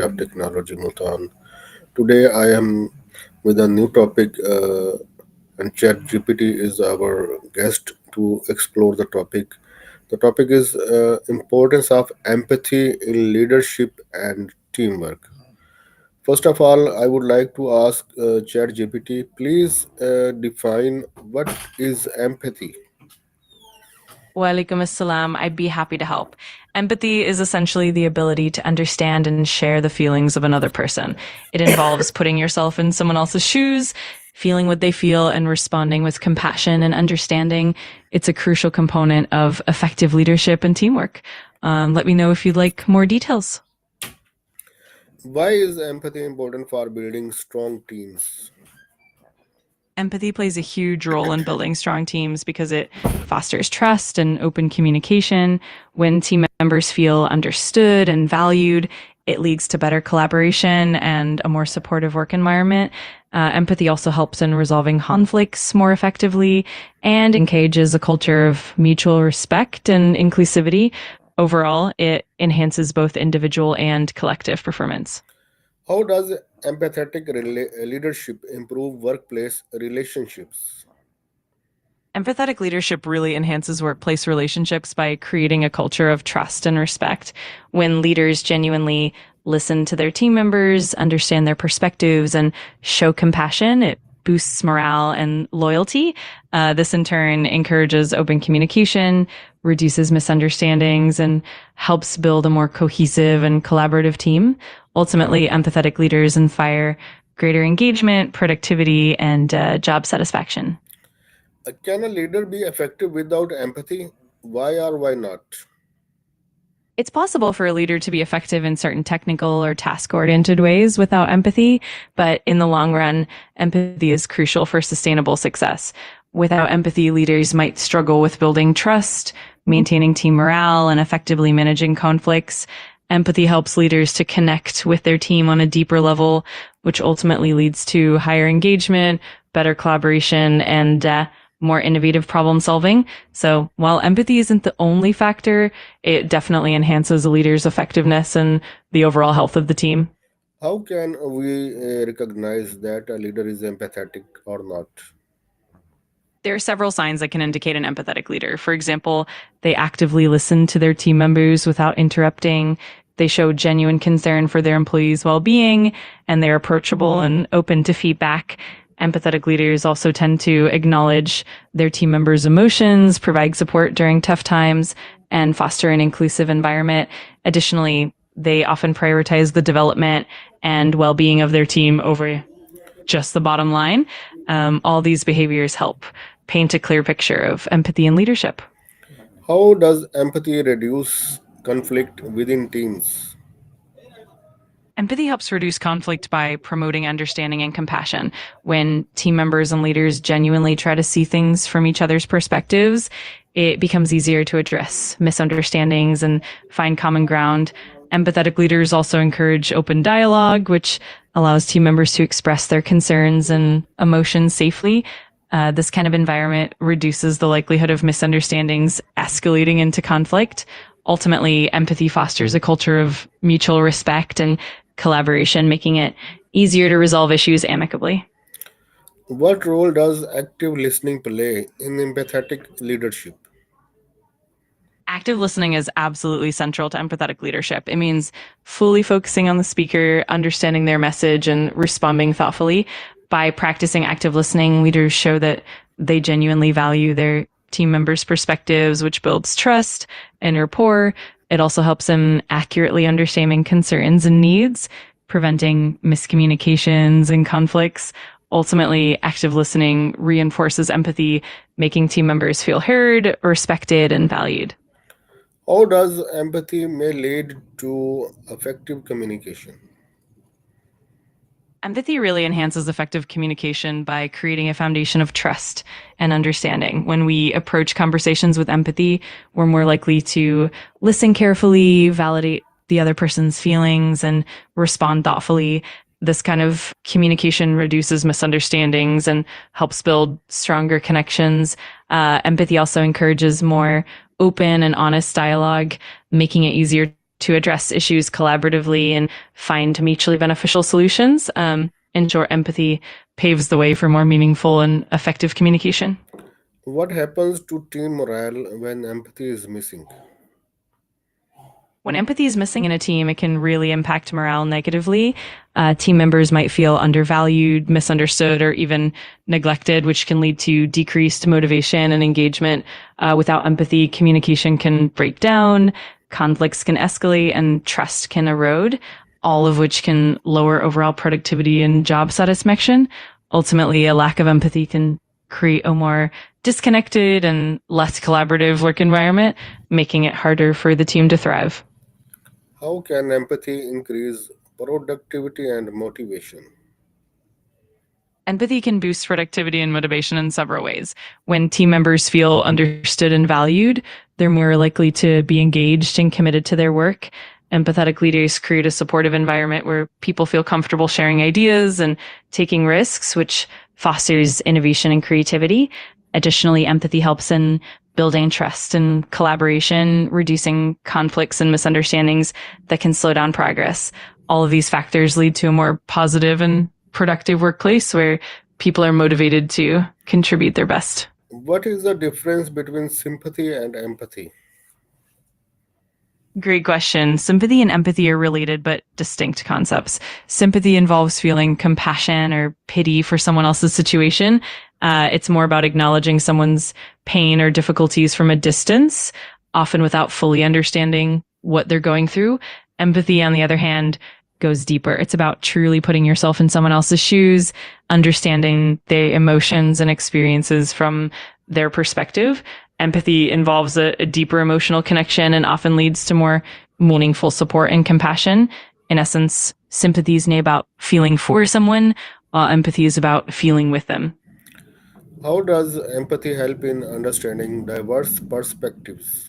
of Technology, Mutan. Today I am with a new topic, and ChatGPT is our guest to explore the topic. The topic is importance of empathy in leadership and teamwork. First of all, I would like to ask ChatGPT, please define what is empathy. Walaikum assalam. I'd be happy to help. Empathy is essentially the ability to understand and share the feelings of another person. It involves putting yourself in someone else's shoes, feeling what they feel, and responding with compassion and understanding. It's a crucial component of effective leadership and teamwork. Let me know if you'd like more details. Why is empathy important for building strong teams? Empathy plays a huge role in building strong teams because it fosters trust and open communication. When team members feel understood and valued, it leads to better collaboration and a more supportive work environment. Empathy also helps in resolving conflicts more effectively and encourages a culture of mutual respect and inclusivity. Overall, it enhances both individual and collective performance. How does empathetic leadership improve workplace relationships? Empathetic leadership really enhances workplace relationships by creating a culture of trust and respect. When leaders genuinely listen to their team members, understand their perspectives, and show compassion, it boosts morale and loyalty. This in turn encourages open communication, reduces misunderstandings, and helps build a more cohesive and collaborative team. Ultimately, empathetic leaders inspire greater engagement, productivity, and job satisfaction. Can a leader be effective without empathy? Why or why not? It's possible for a leader to be effective in certain technical or task oriented ways without empathy, but in the long run, empathy is crucial for sustainable success. Without empathy, leaders might struggle with building trust, maintaining team morale, and effectively managing conflicts. Empathy helps leaders to connect with their team on a deeper level, which ultimately leads to higher engagement, better collaboration, and more innovative problem solving. So while empathy isn't the only factor, it definitely enhances a leader's effectiveness and the overall health of the team. How can we recognize that a leader is empathetic or not? There are several signs that can indicate an empathetic leader. For example, they actively listen to their team members without interrupting. They show genuine concern for their employees' well-being, and they're approachable and open to feedback. Empathetic leaders also tend to acknowledge their team members' emotions, provide support during tough times, and foster an inclusive environment. Additionally, they often prioritize the development and well-being of their team over just the bottom line. All these behaviors help paint a clear picture of empathy and leadership. How does empathy reduce conflict within teams? Empathy helps reduce conflict by promoting understanding and compassion. When team members and leaders genuinely try to see things from each other's perspectives, it becomes easier to address misunderstandings and find common ground. Empathetic leaders also encourage open dialogue, which allows team members to express their concerns and emotions safely. This kind of environment reduces the likelihood of misunderstandings escalating into conflict. Ultimately, empathy fosters a culture of mutual respect and collaboration, making it easier to resolve issues amicably. What role does active listening play in empathetic leadership? Active listening is absolutely central to empathetic leadership. It means fully focusing on the speaker, understanding their message, and responding thoughtfully. By practicing active listening, leaders show that they genuinely value their team members' perspectives, which builds trust and rapport. It also helps them accurately understanding concerns and needs, preventing miscommunications and conflicts. Ultimately, active listening reinforces empathy, making team members feel heard, respected, and valued. How does empathy may lead to effective communication? Empathy really enhances effective communication by creating a foundation of trust and understanding. When we approach conversations with empathy, we're more likely to listen carefully, validate the other person's feelings, and respond thoughtfully. This kind of communication reduces misunderstandings and helps build stronger connections. Empathy also encourages more open and honest dialogue, making it easier to address issues collaboratively and find mutually beneficial solutions. In short, empathy paves the way for more meaningful and effective communication. What happens to team morale when empathy is missing? When empathy is missing in a team, it can really impact morale negatively. Team members might feel undervalued, misunderstood, or even neglected, which can lead to decreased motivation and engagement. Without empathy, communication can break down, conflicts can escalate, and trust can erode, all of which can lower overall productivity and job satisfaction. Ultimately, a lack of empathy can create a more disconnected and less collaborative work environment, making it harder for the team to thrive. How can empathy increase productivity and motivation? Empathy can boost productivity and motivation in several ways. When team members feel understood and valued, they're more likely to be engaged and committed to their work. Empathetic leaders create a supportive environment where people feel comfortable sharing ideas and taking risks, which fosters innovation and creativity. Additionally, empathy helps in building trust and collaboration, reducing conflicts and misunderstandings that can slow down progress. All of these factors lead to a more positive and productive workplace where people are motivated to contribute their best. What is the difference between sympathy and empathy? Great question. Sympathy and empathy are related but distinct concepts. Sympathy involves feeling compassion or pity for someone else's situation. It's more about acknowledging someone's pain or difficulties from a distance, often without fully understanding what they're going through. Empathy, on the other hand, goes deeper. It's about truly putting yourself in someone else's shoes, understanding their emotions and experiences from their perspective. Empathy involves a deeper emotional connection and often leads to more meaningful support and compassion. In essence, sympathy is about feeling for someone, while empathy is about feeling with them. How does empathy help in understanding diverse perspectives?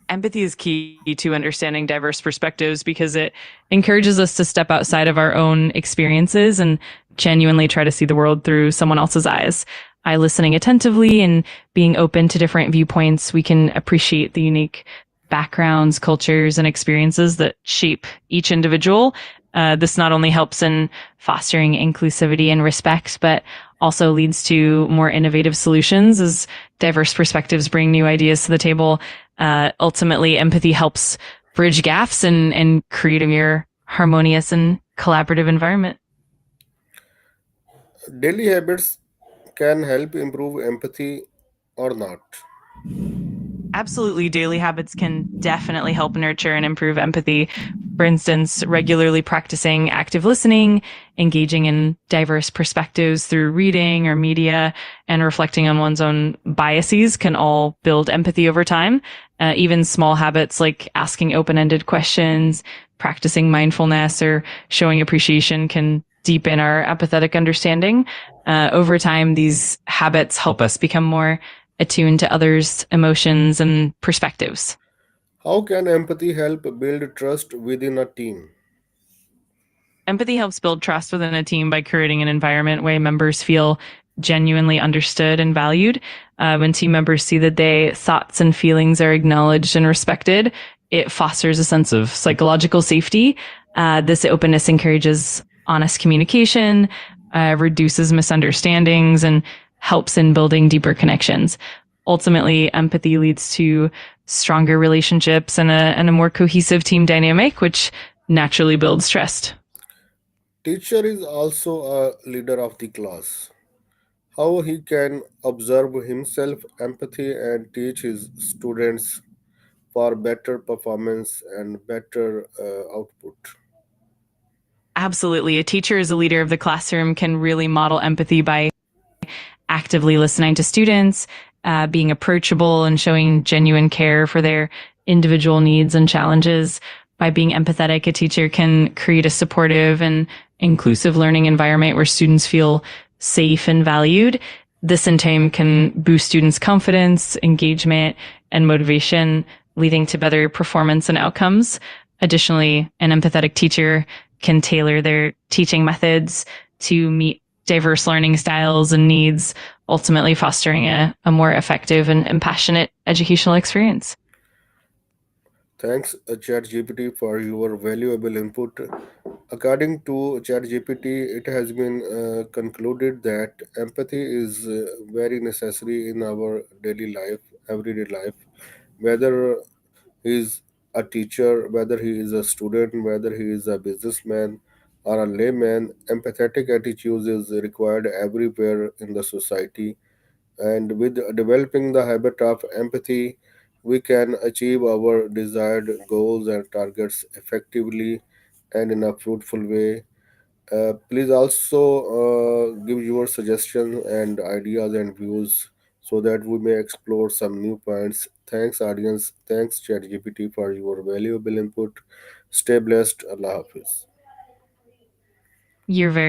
Empathy is key to understanding diverse perspectives because it encourages us to step outside of our own experiences and genuinely try to see the world through someone else's eyes. By listening attentively and being open to different viewpoints, we can appreciate the unique backgrounds, cultures, and experiences that shape each individual. This not only helps in fostering inclusivity and respect, but also leads to more innovative solutions as diverse perspectives bring new ideas to the table. Ultimately, empathy helps bridge gaps and create a more harmonious and collaborative environment. Daily habits can help improve empathy or not. Absolutely, daily habits can definitely help nurture and improve empathy. For instance, regularly practicing active listening, engaging in diverse perspectives through reading or media, and reflecting on one's own biases can all build empathy over time. Even small habits like asking open-ended questions, practicing mindfulness, or showing appreciation can deepen our empathetic understanding. Over time, these habits help us become more attuned to others' emotions and perspectives. How can empathy help build trust within a team? Empathy helps build trust within a team by creating an environment where members feel genuinely understood and valued. When team members see that their thoughts and feelings are acknowledged and respected, it fosters a sense of psychological safety. This openness encourages honest communication, reduces misunderstandings, and helps in building deeper connections. Ultimately, empathy leads to stronger relationships and a more cohesive team dynamic, which naturally builds trust. Teacher is also a leader of the class. How he can observe himself empathy and teach his students for better performance and better output. Absolutely. A teacher as a leader of the classroom can really model empathy by actively listening to students, being approachable and showing genuine care for their individual needs and challenges. By being empathetic, a teacher can create a supportive and inclusive learning environment where students feel safe and valued. This in turn can boost students' confidence, engagement, and motivation, leading to better performance and outcomes. Additionally, an empathetic teacher can tailor their teaching methods to meet diverse learning styles and needs, ultimately fostering a more effective and passionate educational experience. Thanks, ChatGPT, for your valuable input. According to ChatGPT, it has been concluded that empathy is very necessary in our daily life, everyday life, whether he is a teacher, whether he is a student, whether he is a businessman or a layman. Empathetic attitudes is required everywhere in the society, and with developing the habit of empathy, we can achieve our desired goals and targets effectively and in a fruitful way. Please also give your suggestions and ideas and views so that we may explore some new points. Thanks, audience. Thanks, ChatGPT, for your valuable input. Stay blessed. Allah Hafiz. You're very